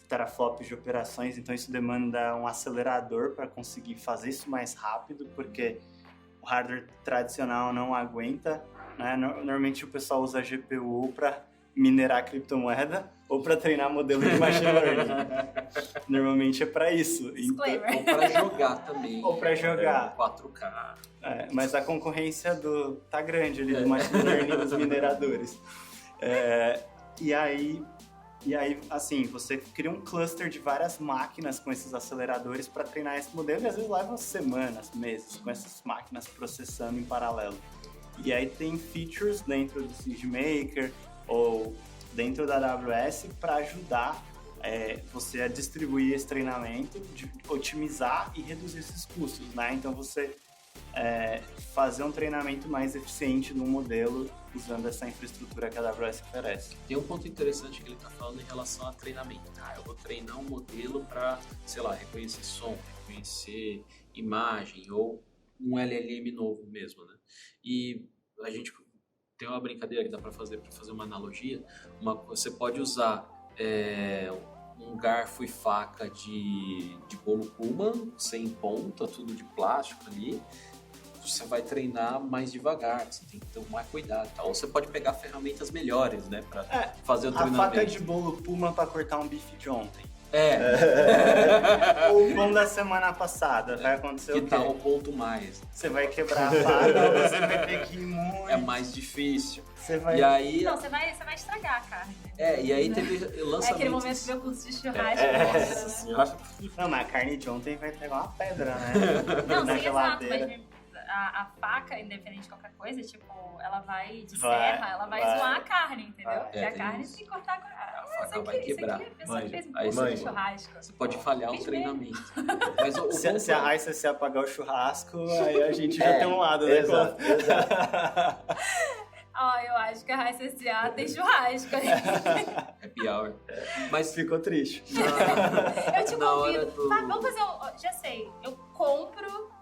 teraflops de operações, então isso demanda um acelerador para conseguir fazer isso mais rápido, porque o hardware tradicional não aguenta, né? Normalmente o pessoal usa a GPU para minerar criptomoeda ou para treinar modelo de machine learning. Normalmente é para isso. Disclaimer. Ou para jogar também. Ou para jogar. 4K. Mas a concorrência tá grande ali do machine learning dos mineradores. E aí, assim, você cria um cluster de várias máquinas com esses aceleradores para treinar esse modelo e às vezes leva semanas, meses com essas máquinas processando em paralelo. E aí tem features dentro do SageMaker ou dentro da AWS para ajudar você a distribuir esse treinamento, de otimizar e reduzir esses custos, né? Então você fazer um treinamento mais eficiente no modelo usando essa infraestrutura que a AWS oferece. Tem um ponto interessante que ele está falando em relação a treinamento. Eu vou treinar um modelo para, sei lá, reconhecer som, reconhecer imagem ou um LLM novo mesmo, né? E a gente tem uma brincadeira que dá para fazer uma analogia. Você pode usar um garfo e faca de bolo Pullman, sem ponta, tudo de plástico ali. Você vai treinar mais devagar, você tem que tomar cuidado. Ou você pode pegar ferramentas melhores, né, para fazer o treinamento. A faca de bolo Pullman para cortar um bife de ontem. Ou o pão da semana passada, vai acontecer o quê? Que tá o ponto mais. Você vai quebrar a faca, você vai ter que ir muito. É mais difícil. Você vai... E aí... Não, você vai estragar a carne. E aí teve lançamentos... É aquele momento do meu curso de churrasco. Nossa senhora. Não, mas a carne de ontem vai pegar uma pedra, né? Não, na sim, geladeira. exato, mas a faca, independente de qualquer coisa, tipo, ela vai de serra, ela vai zoar a carne, entendeu? Porque a carne isso. se cortar com A faca vai quebrar. Isso aqui, a pessoa que fez um Aí curso de churrasco. Você pode falhar o treinamento. Mas se a Raíssa se apagar o churrasco, aí a gente já tem um lado, né? Exato. Eu acho que a Raíssa S.A. tem churrasco. Happy hour. Mas ficou triste. Eu te convido. Vamos fazer já sei, eu compro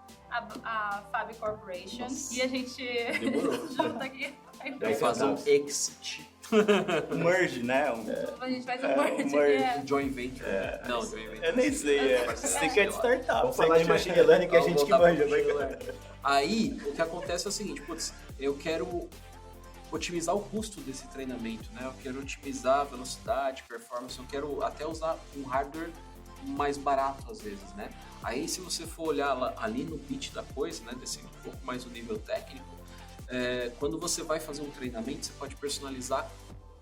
a Fab Corporation e a gente junta aqui. Vai fazer um exit. Merge, né? A gente faz um merge. Joint venture. Não, joint venture. Eu nem sei. Você quer de startup. Vamos falar de machine learning que a gente que manja. Aí, o que acontece é o seguinte, eu quero otimizar o custo desse treinamento, né? Eu quero otimizar a velocidade, performance, eu quero até usar um hardware mais barato às vezes, né? Aí se você for olhar ali no pitch da coisa, né, descer um pouco mais o nível técnico, quando você vai fazer um treinamento, você pode personalizar,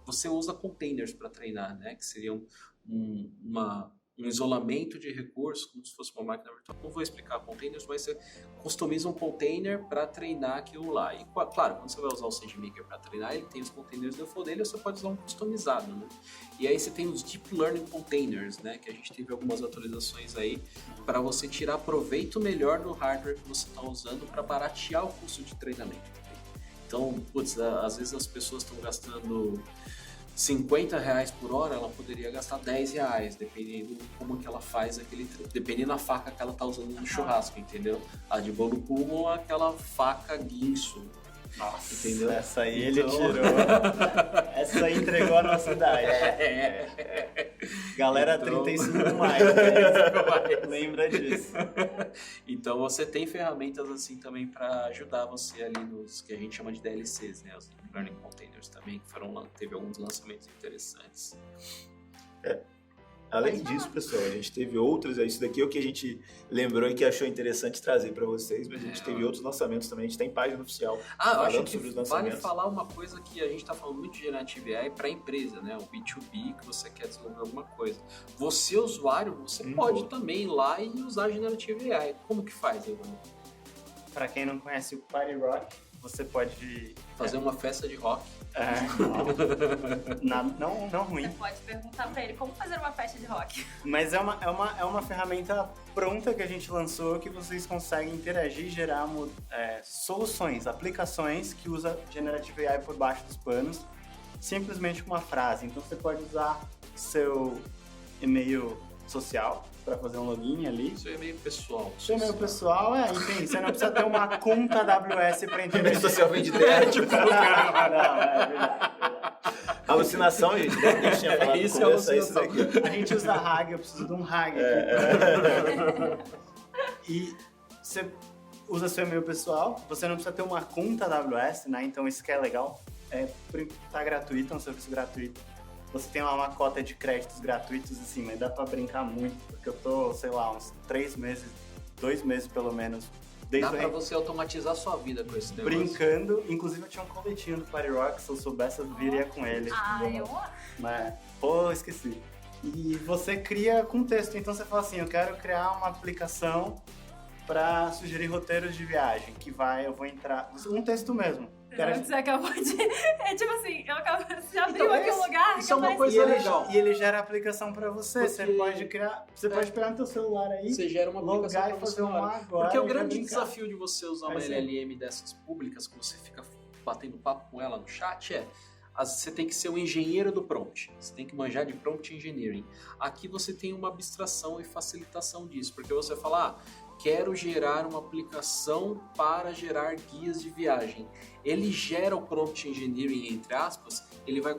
você usa containers para treinar, né, que seriam um isolamento de recursos, como se fosse uma máquina virtual. Não vou explicar containers, mas você customiza um container para treinar aquilo lá. E claro, quando você vai usar o SageMaker para treinar, ele tem os containers default dele, você pode usar um customizado, né? E aí você tem os Deep Learning Containers, né? Que a gente teve algumas atualizações aí para você tirar proveito melhor do hardware que você está usando para baratear o custo de treinamento. Então, putz, às vezes as pessoas estão gastando R$50 por hora, ela poderia gastar R$10, dependendo como que ela faz dependendo da faca que ela tá usando no churrasco, entendeu? A de bolo pulmon é aquela faca guinso. Nossa, entendeu? Essa aí ele tirou. Essa aí entregou a nossa idade. Galera, então... 35 mais. Lembra disso. Então você tem ferramentas assim também para ajudar você ali nos que a gente chama de DLCs, né? Os Learning Containers também, que teve alguns lançamentos interessantes. Além disso, pessoal, a gente teve outros, isso daqui é o que a gente lembrou e que achou interessante trazer para vocês, mas a gente teve outros lançamentos também, a gente tem página oficial falando sobre os lançamentos. Vale falar uma coisa que a gente está falando muito de Generative AI para a empresa, né? O B2B, que você quer desenvolver alguma coisa. Você, usuário, você pode também ir lá e usar Generative AI. Como que faz, Evandro? Para quem não conhece o Party Rock, você pode fazer uma festa de rock. Não ruim. Você pode perguntar pra ele como fazer uma festa de rock. Mas é uma ferramenta pronta que a gente lançou que vocês conseguem interagir e gerar soluções, aplicações que usa Generative AI por baixo dos panos, simplesmente com uma frase. Então você pode usar seu e-mail social para fazer um login ali. Seu e-mail pessoal. Seu e-mail pessoal, enfim, você não precisa ter uma conta AWS para interagir. E-mail social vem de terra, tipo... Não, é verdade. Alucinação, gente, né? A gente tinha falado isso no começo, isso daqui. A gente usa RAG, eu preciso de um RAG aqui. E você usa seu e-mail pessoal, você não precisa ter uma conta AWS, né? Então isso que é legal. Tá gratuito, é um serviço gratuito. Você tem lá uma cota de créditos gratuitos, assim, mas dá pra brincar muito, porque eu tô, sei lá, uns 3 meses, 2 meses pelo menos. Dá pra você automatizar sua vida com esse negócio. Brincando, inclusive eu tinha um coletinho do Party Rock, se eu soubesse eu viria com ele. Mas, esqueci. E você cria com texto, então você fala assim, eu quero criar uma aplicação pra sugerir roteiros de viagem, eu vou entrar, um texto mesmo. Você acabou de... É tipo assim, você abriu aqui um lugar... Isso é uma coisa legal. E ele gera a aplicação pra você. Você pode criar... Você pode pegar no teu celular aí... Você gera uma aplicação e fazer um agora. Porque o grande desafio de você usar uma LLM dessas públicas, que você fica batendo papo com ela no chat, você tem que ser um engenheiro do prompt. Você tem que manjar de prompt engineering. Aqui você tem uma abstração e facilitação disso. Porque você fala... quero gerar uma aplicação para gerar guias de viagem. Ele gera o prompt engineering, entre aspas, ele vai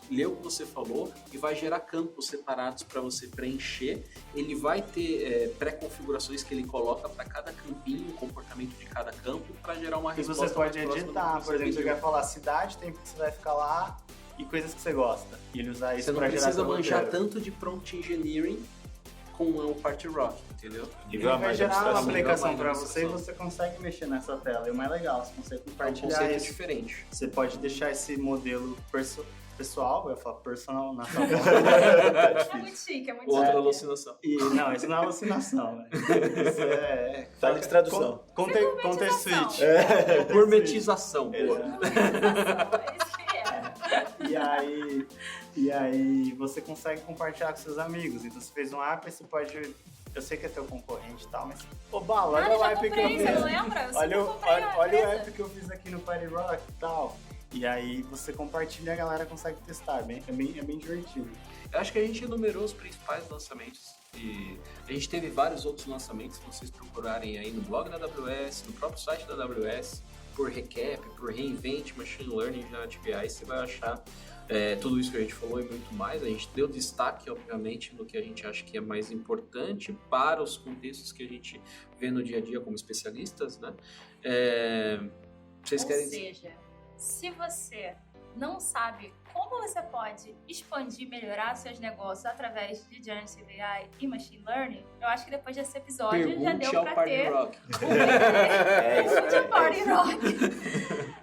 ler o que você falou e vai gerar campos separados para você preencher. Ele vai ter pré-configurações que ele coloca para cada campinho, o comportamento de cada campo, para gerar uma resposta. E você pode editar, por exemplo, você quer falar cidade, tempo que você vai ficar lá e coisas que você gosta. E ele usar isso para gerar. Você não precisa manjar tanto de prompt engineering com o Party Rock, entendeu? Ele vai gerar uma aplicação para você e você consegue mexer nessa tela. E o mais legal, você consegue compartilhar isso. É um conceito diferente. Você pode deixar esse modelo pessoal, eu ia falar personal na sua voz. É muito chique, é muito Outra chique. alucinação. Não, isso não é alucinação, né? Isso é... Fala de tradução. Context switch. Gourmetização. Boa. E aí você consegue compartilhar com seus amigos. Então você fez um app, você pode... Eu sei que é teu concorrente e tal, mas... Ô, Bala, olha o app que eu fiz. Você não lembra? Olha o app que eu fiz aqui no Party Rock e tal. E aí você compartilha e a galera consegue testar. É bem divertido. Eu acho que a gente enumerou os principais lançamentos. E a gente teve vários outros lançamentos. Se vocês procurarem aí no blog da AWS, no próprio site da AWS, por recap, por reinvent, machine learning, generative AI, você vai achar tudo isso que a gente falou e muito mais. A gente deu destaque, obviamente, no que a gente acha que é mais importante para os contextos que a gente vê no dia a dia como especialistas, né? Ou seja, se você não sabe como como você pode expandir, melhorar seus negócios através de Generative AI e Machine Learning, eu acho que depois desse episódio já deu pra ter Rock. de Party Rock.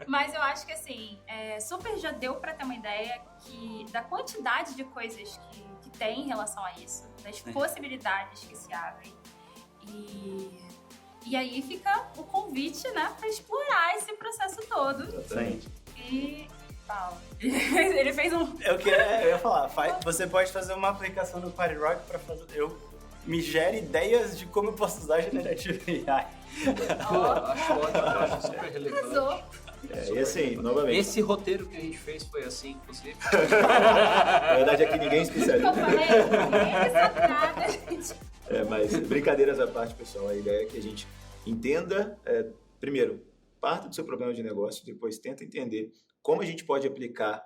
Mas eu acho que assim, super já deu pra ter uma ideia da quantidade de coisas que tem em relação a isso, das possibilidades que se abrem. E aí fica o convite, né, pra explorar esse processo todo. Exatamente. E Paulo, ele fez um... Eu ia falar, você pode fazer uma aplicação no Party Rock pra fazer... Me gera ideias de como eu posso usar Generative AI. Pô, acho ótimo, acho super relevante. Arrasou. E assim, novamente, Esse roteiro que a gente fez foi assim, inclusive. a verdade é que ninguém é especialista. Eu falei, ninguém sabe nada, gente. Mas brincadeiras à parte, pessoal, a ideia é que a gente entenda, primeiro, parte do seu problema de negócio, depois tenta entender como a gente pode aplicar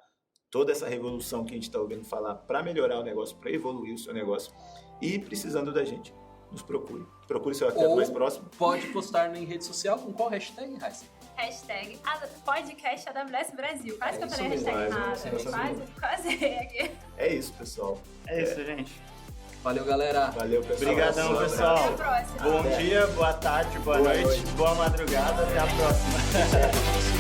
toda essa revolução que a gente está ouvindo falar para melhorar o negócio, para evoluir o seu negócio. E precisando da gente, nos procure. Procure seu arquiteto mais próximo. Pode postar em rede social com qual hashtag, Raíssa? Hashtag podcast AWS Brasil. Quase que eu falei isso hashtag mesmo, nada. Quase aqui. É isso, pessoal. É isso, gente. Valeu, galera. Valeu, pessoal. Obrigadão, Um pessoal. Até a próxima. Bom dia, boa tarde, boa noite, boa madrugada. Até a próxima. abraço.